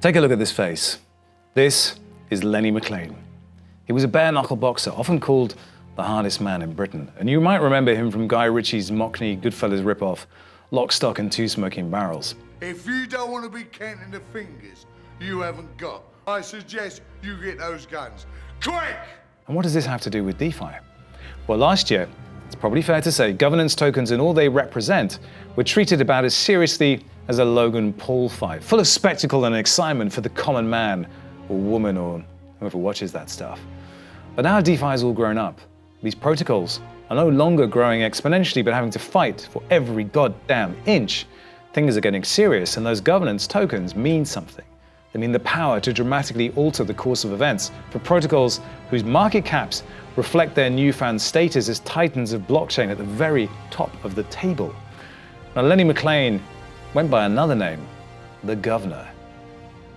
Take a look at this face. This is Lenny McLean. He was a bare-knuckle boxer, often called the hardest man in Britain. And you might remember him from Guy Ritchie's Mockney Goodfellas ripoff, Lock, Stock and Two Smoking Barrels. If you don't want to be counting the fingers you haven't got, I suggest you get those guns. Quick! And what does this have to do with DeFi? Well, last year, it's probably fair to say, governance tokens and all they represent were treated about as seriously as a Logan Paul fight, full of spectacle and excitement for the common man or woman or whoever watches that stuff. But now DeFi has all grown up. These protocols are no longer growing exponentially, but having to fight for every goddamn inch. Things are getting serious, and those governance tokens mean something. They mean the power to dramatically alter the course of events for protocols whose market caps reflect their newfound status as titans of blockchain at the very top of the table. Now, Lenny McLean went by another name, the Governor.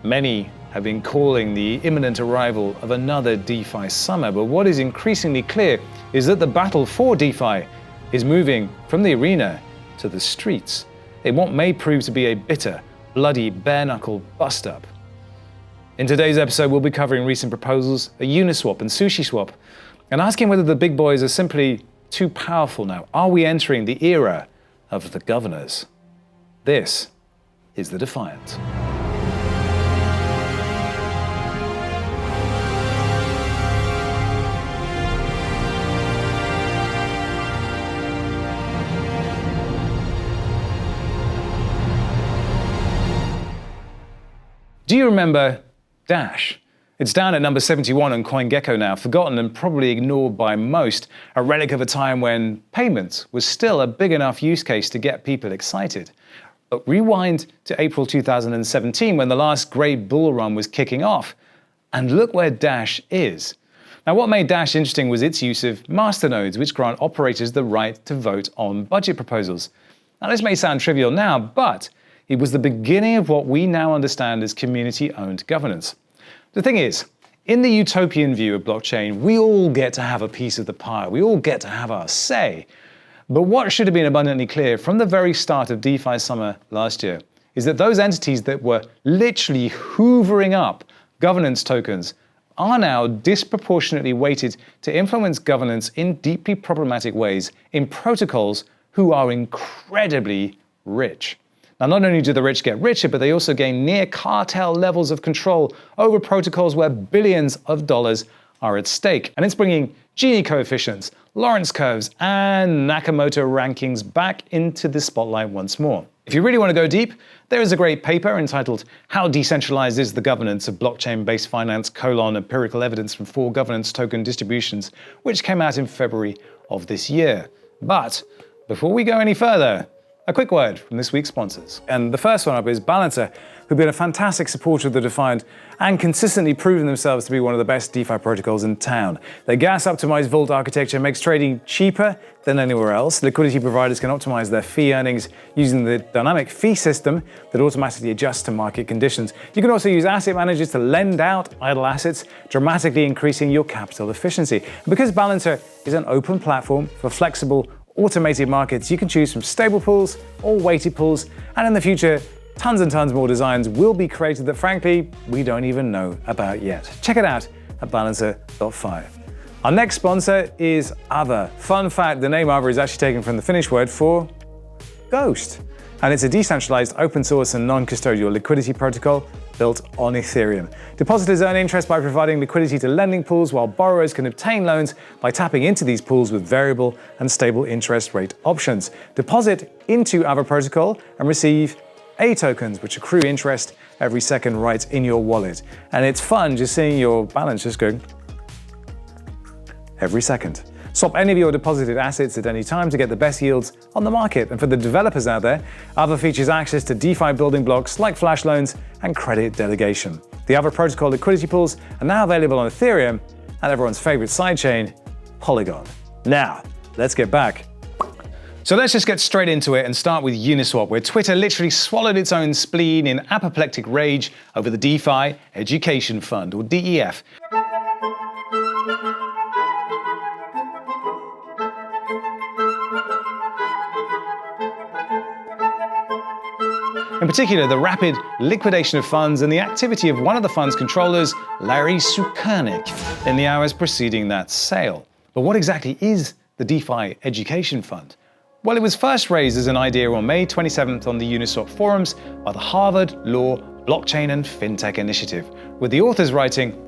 Many have been calling the imminent arrival of another DeFi summer, but what is increasingly clear is that the battle for DeFi is moving from the arena to the streets in what may prove to be a bitter, bloody, bare-knuckle bust-up. In today's episode, we'll be covering recent proposals at Uniswap and Sushiswap, and asking whether the big boys are simply too powerful now. Are we entering the era of the governors? This is the Defiant. Do you remember Dash? It's down at number 71 on CoinGecko now, forgotten and probably ignored by most, a relic of a time when payments was still a big enough use case to get people excited. But rewind to April 2017 when the last great bull run was kicking off, and look where Dash is. Now, what made Dash interesting was its use of masternodes, which grant operators the right to vote on budget proposals. Now, this may sound trivial now, but it was the beginning of what we now understand as community-owned governance. The thing is, in the utopian view of blockchain, we all get to have a piece of the pie. We all get to have our say. But what should have been abundantly clear from the very start of DeFi summer last year is that those entities that were literally hoovering up governance tokens are now disproportionately weighted to influence governance in deeply problematic ways in protocols who are incredibly rich. Now, not only do the rich get richer, but they also gain near cartel levels of control over protocols where billions of dollars are at stake. And it's bringing Gini coefficients, Lawrence curves, and Nakamoto rankings back into the spotlight once more. If you really want to go deep, there is a great paper entitled How Decentralized is the Governance of Blockchain-Based Finance: Empirical Evidence from 4 Governance Token Distributions, which came out in February of this year. But before we go any further, a quick word from this week's sponsors. And the first one up is Balancer, who've been a fantastic supporter of the Defiant and consistently proven themselves to be one of the best DeFi protocols in town. Their gas-optimized vault architecture makes trading cheaper than anywhere else. Liquidity providers can optimize their fee earnings using the dynamic fee system that automatically adjusts to market conditions. You can also use asset managers to lend out idle assets, dramatically increasing your capital efficiency. And because Balancer is an open platform for flexible, automated markets, you can choose from stable pools or weighted pools, and in the future, tons and tons more designs will be created that frankly, we don't even know about yet. Check it out at balancer.fi. Our next sponsor is Aave. Fun fact, the name Aave is actually taken from the Finnish word for ghost. And it's a decentralized, open source and non-custodial liquidity protocol built on Ethereum. Depositors earn interest by providing liquidity to lending pools, while borrowers can obtain loans by tapping into these pools with variable and stable interest rate options. Deposit into Aave protocol and receive A tokens, which accrue interest every second right in your wallet. And it's fun just seeing your balance just go every second. Swap any of your deposited assets at any time to get the best yields on the market. And for the developers out there, Aave features access to DeFi building blocks like flash loans and credit delegation. The Aave protocol liquidity pools are now available on Ethereum and everyone's favorite sidechain, Polygon. Now, let's get back. So let's just get straight into it and start with Uniswap, where Twitter literally swallowed its own spleen in apoplectic rage over the DeFi Education Fund, or DEF. In particular, the rapid liquidation of funds and the activity of one of the fund's controllers, Larry Sukernik, in the hours preceding that sale. But what exactly is the DeFi Education Fund? Well, it was first raised as an idea on May 27th on the Uniswap forums by the Harvard Law Blockchain and FinTech Initiative, with the authors writing,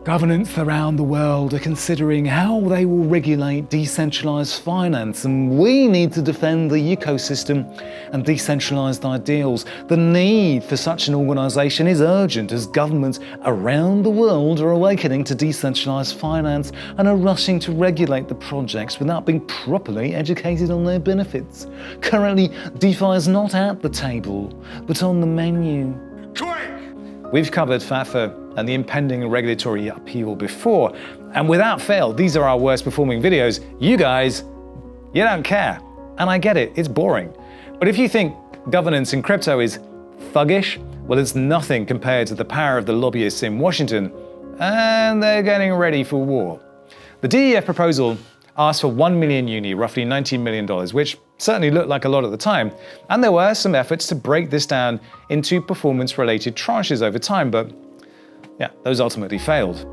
"Governments around the world are considering how they will regulate decentralized finance, and we need to defend the ecosystem and decentralized ideals. The need for such an organization is urgent as governments around the world are awakening to decentralized finance and are rushing to regulate the projects without being properly educated on their benefits. Currently, DeFi is not at the table, but on the menu." Quick! We've covered FAFA and the impending regulatory upheaval before, and without fail, these are our worst performing videos. You guys, you don't care. And I get it, it's boring. But if you think governance in crypto is thuggish, well, it's nothing compared to the power of the lobbyists in Washington, and they're getting ready for war. The DEF proposal asked for 1 million UNI, roughly $19 million, which certainly looked like a lot at the time. And there were some efforts to break this down into performance-related tranches over time, but yeah, those ultimately failed.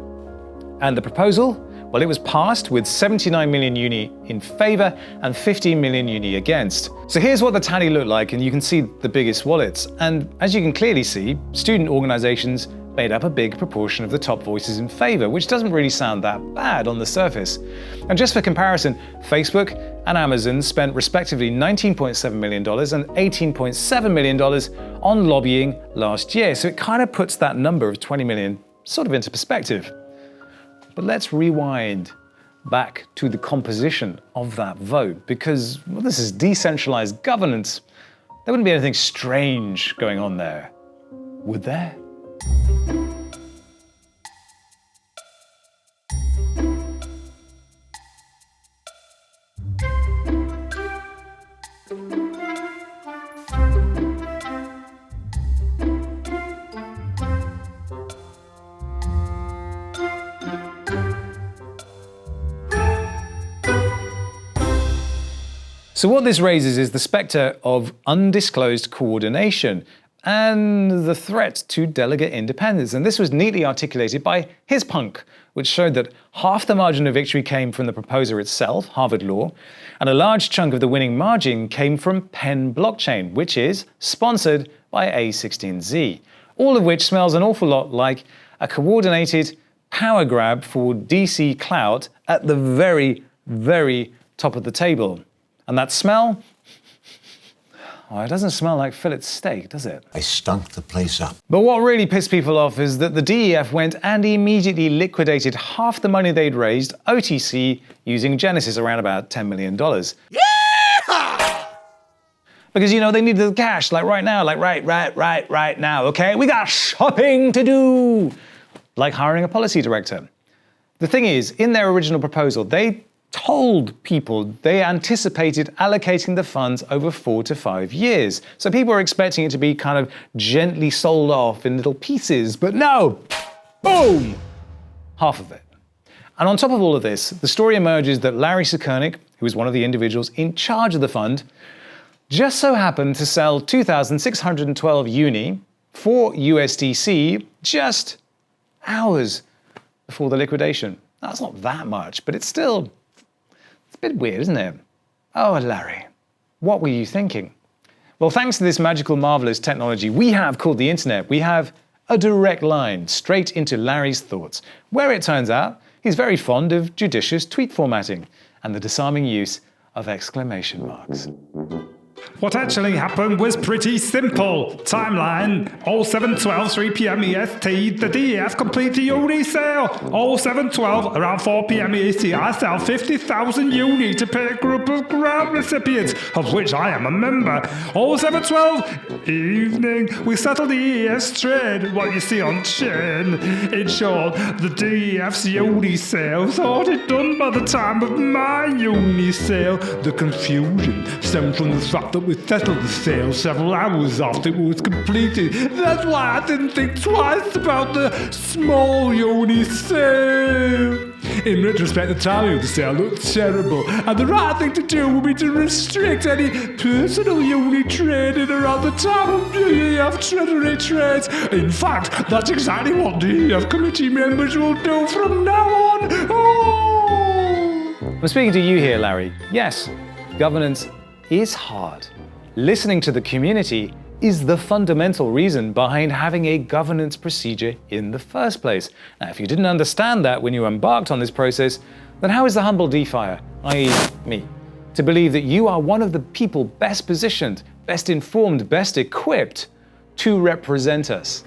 And the proposal? Well, it was passed with 79 million UNI in favor and 15 million UNI against. So here's what the tally looked like, and you can see the biggest wallets. And as you can clearly see, student organizations made up a big proportion of the top voices in favor, which doesn't really sound that bad on the surface. And just for comparison, Facebook and Amazon spent respectively $19.7 million and $18.7 million on lobbying last year. So it kind of puts that number of 20 million sort of into perspective. But let's rewind back to the composition of that vote, because well, this is decentralized governance. There wouldn't be anything strange going on there, would there? So what this raises is the spectre of undisclosed coordination and the threat to delegate independence. And this was neatly articulated by HisPunk, which showed that half the margin of victory came from the proposer itself, Harvard Law, and a large chunk of the winning margin came from Penn Blockchain, which is sponsored by A16Z, all of which smells an awful lot like a coordinated power grab for DC clout at the very, very top of the table. And that smell? Oh, it doesn't smell like fillet steak, does it? I stunk the place up. But what really pissed people off is that the DEF went and immediately liquidated half the money they'd raised OTC using Genesis, around about $10 million. Yeah! Because, you know, they needed the cash, like right now, like right now, okay? We got shopping to do! Like hiring a policy director. The thing is, in their original proposal, they told people they anticipated allocating the funds over 4 to 5 years. So people are expecting it to be kind of gently sold off in little pieces, but no, boom, half of it. And on top of all of this, the story emerges that Larry Sukernik, who was one of the individuals in charge of the fund, just so happened to sell 2,612 UNI for USDC just hours before the liquidation. That's not that much, but it's still, it's a bit weird, isn't it? Oh, Larry, what were you thinking? Well, thanks to this magical, marvelous technology we have called the internet, we have a direct line straight into Larry's thoughts, where it turns out he's very fond of judicious tweet formatting and the disarming use of exclamation marks. What actually happened was pretty simple. Timeline, 0712, 3 p.m. EST, the DEF complete the UNI sale. 0712, around 4 p.m. EST, I sell 50,000 UNI to pay a group of grant recipients, of which I am a member. 0712, evening, we settle the ES trade, what you see on chain. In short, the DEF's UNI sale was already done by the time of my UNI sale. The confusion stemmed from the fact that we settled the sale several hours after it was completed. That's why I didn't think twice about the small UNI sale. In retrospect, the timing of the sale looked terrible, and the right thing to do would be to restrict any personal UNI trading around the time of DEF treasury trades. In fact, that's exactly what DEF committee members will do from now on. Oh! I'm speaking to you here, Larry. Yes, governance is hard. Listening to the community is the fundamental reason behind having a governance procedure in the first place. Now, if you didn't understand that when you embarked on this process, then how is the humble DeFier, i.e. me, to believe that you are one of the people best positioned, best informed, best equipped to represent us?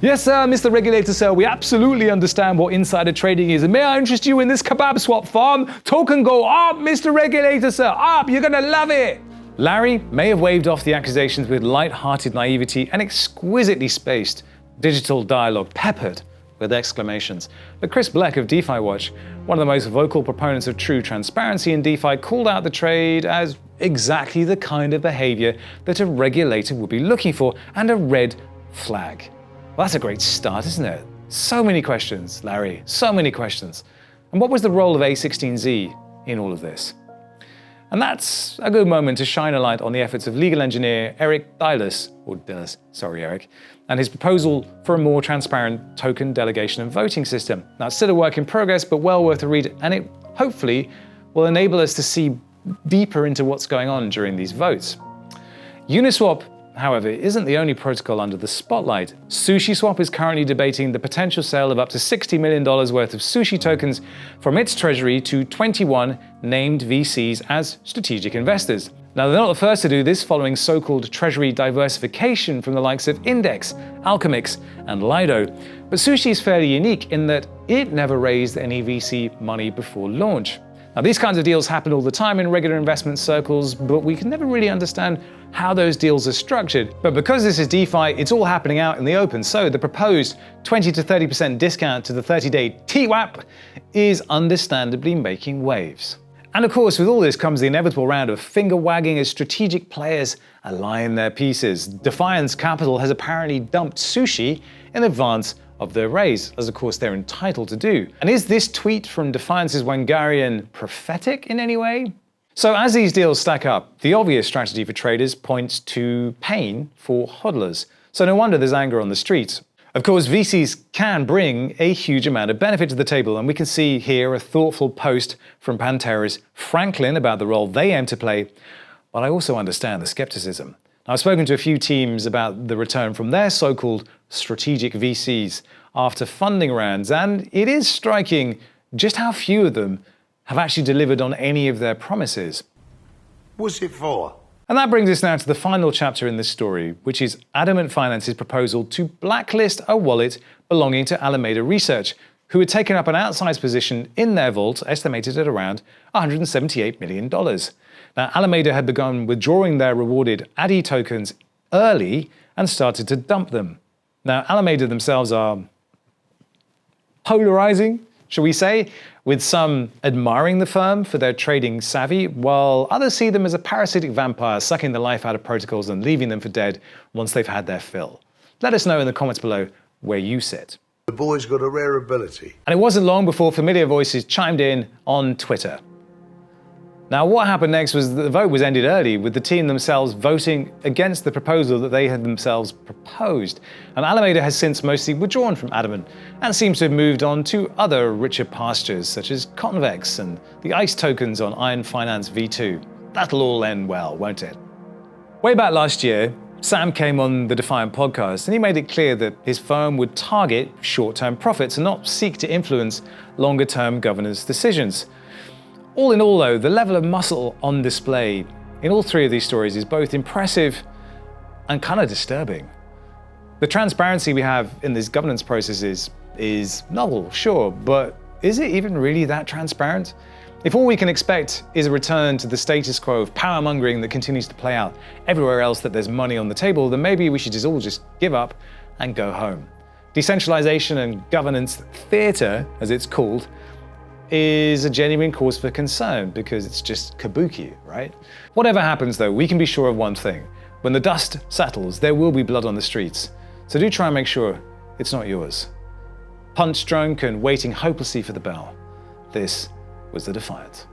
Yes, sir, Mr. Regulator, sir, we absolutely understand what insider trading is. And may I interest you in this kebab swap farm? Token go up, Mr. Regulator, sir, up, you're gonna love it. Larry may have waved off the accusations with light-hearted naivety and exquisitely spaced digital dialogue peppered with exclamations. But Chris Bleck of DeFi Watch, one of the most vocal proponents of true transparency in DeFi, called out the trade as exactly the kind of behavior that a regulator would be looking for and a red flag. Well, that's a great start, isn't it? So many questions, Larry, so many questions. And what was the role of A16Z in all of this? And that's a good moment to shine a light on the efforts of legal engineer Eric Dillis, sorry Eric, and his proposal for a more transparent token delegation and voting system. Now, it's still a work in progress, but well worth a read, and it hopefully will enable us to see deeper into what's going on during these votes. Uniswap, however, isn't the only protocol under the spotlight. Sushiswap is currently debating the potential sale of up to $60 million worth of Sushi tokens from its treasury to 21 named VCs as strategic investors. Now, they're not the first to do this, following so-called treasury diversification from the likes of Index, Alchemix, and Lido. But Sushi is fairly unique in that it never raised any VC money before launch. Now, these kinds of deals happen all the time in regular investment circles, but we can never really understand how those deals are structured. But because this is DeFi, it's all happening out in the open, so the proposed 20 to 30% discount to the 30-day TWAP is understandably making waves. And of course, with all this comes the inevitable round of finger-wagging as strategic players align their pieces. Defiance Capital has apparently dumped Sushi in advance of their raise, as of course they're entitled to do. And is this tweet from Defiance's Wangarian prophetic in any way? So as these deals stack up, the obvious strategy for traders points to pain for hodlers. So no wonder there's anger on the streets. Of course, VCs can bring a huge amount of benefit to the table, and we can see here a thoughtful post from Pantera's Franklin about the role they aim to play, but I also understand the skepticism. I've spoken to a few teams about the return from their so-called strategic VCs after funding rounds, and it is striking just how few of them have actually delivered on any of their promises. What's it for? And that brings us now to the final chapter in this story, which is Adamant Finance's proposal to blacklist a wallet belonging to Alameda Research, who had taken up an outsized position in their vault, estimated at around $178 million. Now, Alameda had begun withdrawing their rewarded ADDY tokens early and started to dump them. Now, Alameda themselves are polarizing, shall we say, with some admiring the firm for their trading savvy, while others see them as a parasitic vampire sucking the life out of protocols and leaving them for dead once they've had their fill. Let us know in the comments below where you sit. The boy's got a rare ability. And it wasn't long before familiar voices chimed in on Twitter. Now, what happened next was that the vote was ended early, with the team themselves voting against the proposal that they had themselves proposed. And Alameda has since mostly withdrawn from Adamant and seems to have moved on to other richer pastures, such as Convex and the ICE tokens on Iron Finance V2. That'll all end well, won't it? Way back last year, Sam came on the Defiant podcast and he made it clear that his firm would target short-term profits and not seek to influence longer-term governance decisions. All in all, though, the level of muscle on display in all three of these stories is both impressive and kind of disturbing. The transparency we have in these governance processes is novel, sure, but is it even really that transparent? If all we can expect is a return to the status quo of power-mongering that continues to play out everywhere else that there's money on the table, then maybe we should all just give up and go home. Decentralization and governance theater, as it's called, is a genuine cause for concern because it's just kabuki, right? Whatever happens though, we can be sure of one thing. When the dust settles, there will be blood on the streets. So do try and make sure it's not yours. Punch drunk and waiting hopelessly for the bell. This was the Defiant.